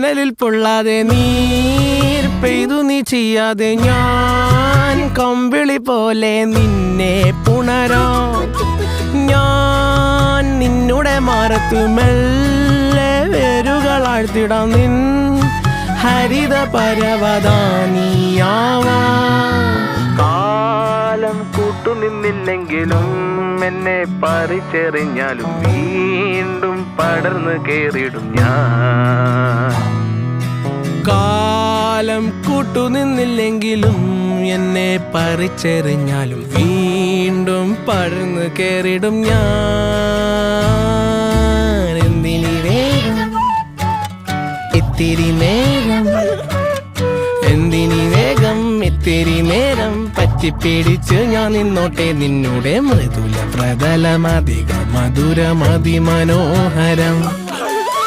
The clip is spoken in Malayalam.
വേനലിൽ പൊള്ളാതെ നീർ പെയ്തു നീ ചെയ്യാതെ ഞാൻ കമ്പിളി പോലെ നിന്നെ പുണരാം. ഞാൻ നിന്നുടെ മാറത്തു മെല്ലെ വേരുകളാഴ്ത്തിടാം. നിൻ ഹരിത പരവതാനിയാവാം. കാലം കൂട്ടുനിന്നില്ലെങ്കിലും എന്നെ പറിച്ചെറിഞ്ഞാലും വീണ്ടും പടർന്നു കേറിടും ഞാൻ. കാലം കൂട്ടുനിന്നില്ലെങ്കിലും എന്നെ പറിച്ചെറിഞ്ഞാലും വീണ്ടും പടർന്നു കേറിടും ഞാൻ. എന്തിനി വേഗം ഇത്തിരി നേരം, എന്തിനി വേഗം ഇത്തിരി നേരം പറ്റിപ്പിടിച്ച് ഞാൻ നിന്നോട്ടെ നിന്നുടെ മൃദുല പ്രതലമധിക മധുരമതി മനോഹരം.